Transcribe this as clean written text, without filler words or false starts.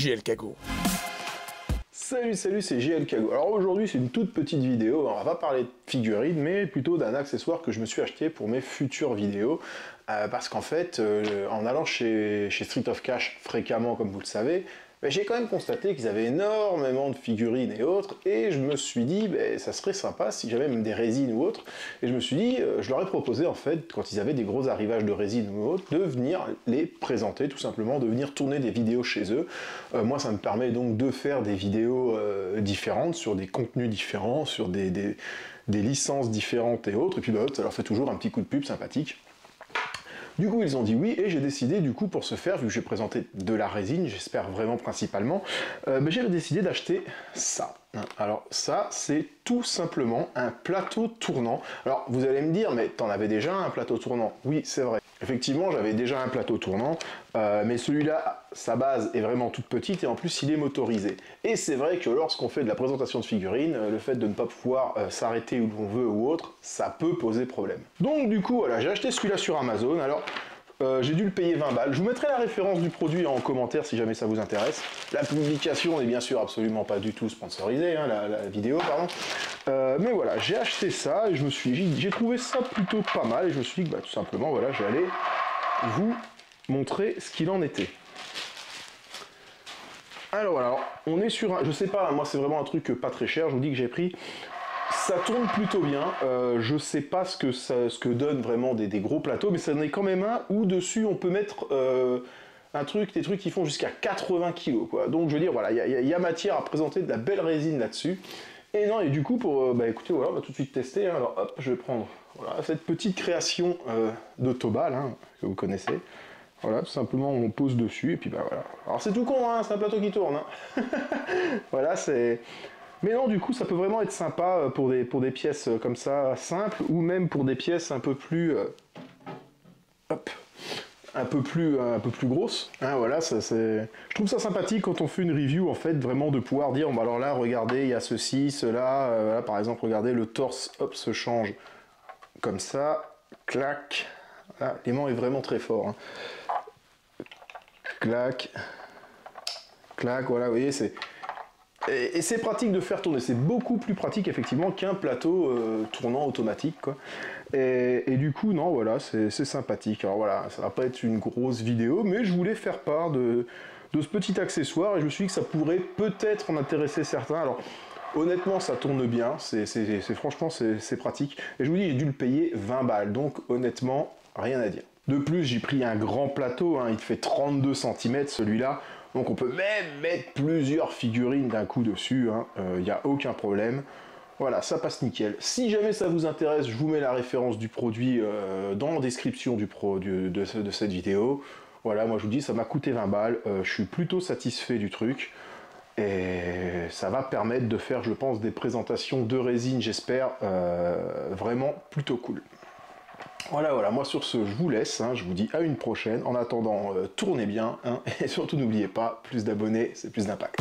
JL Kago. Salut, c'est JL Kago. Alors aujourd'hui c'est une toute petite vidéo, on va pas parler de figurines mais plutôt d'un accessoire que je me suis acheté pour mes futures vidéos parce qu'en fait en allant chez Street of Cash fréquemment comme vous le savez, j'ai quand même constaté qu'ils avaient énormément de figurines et autres, et je me suis dit, ça serait sympa si j'avais même des résines ou autres, et je me suis dit, je leur ai proposé en fait, quand ils avaient des gros arrivages de résine ou autres, de venir les présenter, tout simplement, de venir tourner des vidéos chez eux. Moi ça me permet donc de faire des vidéos différentes, sur des contenus différents, sur des licences différentes et autres, et puis ça leur fait toujours un petit coup de pub sympathique. Du coup, ils ont dit oui, et j'ai décidé, du coup, pour ce faire, vu que j'ai présenté de la résine, j'espère vraiment principalement, j'ai décidé d'acheter ça. Alors ça, c'est tout simplement un plateau tournant. Alors, vous allez me dire, mais t'en avais déjà un plateau tournant? Oui, c'est vrai. Effectivement, j'avais déjà un plateau tournant, mais celui-là, sa base est vraiment toute petite, et en plus, il est motorisé. Et c'est vrai que lorsqu'on fait de la présentation de figurines, le fait de ne pas pouvoir s'arrêter où l'on veut ou autre, ça peut poser problème. Donc du coup, voilà, j'ai acheté celui-là sur Amazon. Alors, j'ai dû le payer 20 balles. Je vous mettrai la référence du produit en commentaire si jamais ça vous intéresse. La publication n'est bien sûr absolument pas du tout sponsorisée, hein, la vidéo, pardon. Mais voilà, j'ai acheté ça et j'ai trouvé ça plutôt pas mal. Et je me suis dit que tout simplement, voilà, j'allais vous montrer ce qu'il en était. Alors, on est sur un... Je sais pas, moi c'est vraiment un truc pas très cher, je vous dis que j'ai pris... Ça tourne plutôt bien, je sais pas ce que donne vraiment des gros plateaux, mais ça en est quand même un où dessus on peut mettre des trucs qui font jusqu'à 80 kg, quoi. Donc je veux dire, voilà, il y a matière à présenter de la belle résine là-dessus. Et non, et du coup, pour, écoutez, voilà, on va tout de suite tester, hein. Alors hop, je vais prendre voilà, cette petite création d'Autobal, hein, que vous connaissez. Voilà, tout simplement on pose dessus, et puis voilà. Alors c'est tout con, hein, c'est un plateau qui tourne, hein. Voilà, c'est... Mais non, du coup, ça peut vraiment être sympa pour des pièces comme ça, simples, ou même pour des pièces un peu plus... un peu plus grosses. Hein, voilà, je trouve ça sympathique quand on fait une review, en fait, vraiment de pouvoir dire, bon, alors là, regardez, il y a ceci, cela, voilà, par exemple, regardez, le torse, hop, se change comme ça, clac, voilà, l'aimant est vraiment très fort. Hein. Clac, clac, voilà, vous voyez, c'est... Et c'est pratique de faire tourner, c'est beaucoup plus pratique effectivement qu'un plateau tournant automatique, quoi. Et du coup, non, voilà, c'est sympathique. Alors voilà, ça va pas être une grosse vidéo, mais je voulais faire part de ce petit accessoire, et je me suis dit que ça pourrait peut-être en intéresser certains. Alors, honnêtement, ça tourne bien, franchement, c'est pratique. Et je vous dis, j'ai dû le payer 20 balles, donc honnêtement, rien à dire. De plus, j'ai pris un grand plateau, hein, il fait 32 cm celui-là, donc on peut même mettre plusieurs figurines d'un coup dessus, il n'y a aucun problème. Voilà, ça passe nickel. Si jamais ça vous intéresse, je vous mets la référence du produit dans la description de cette vidéo. Voilà, moi je vous dis, ça m'a coûté 20 balles, je suis plutôt satisfait du truc. Et ça va permettre de faire, je pense, des présentations de résine, j'espère, vraiment plutôt cool. Voilà, moi sur ce, je vous laisse, hein, je vous dis à une prochaine. En attendant, tournez bien, hein, et surtout n'oubliez pas, plus d'abonnés, c'est plus d'impact.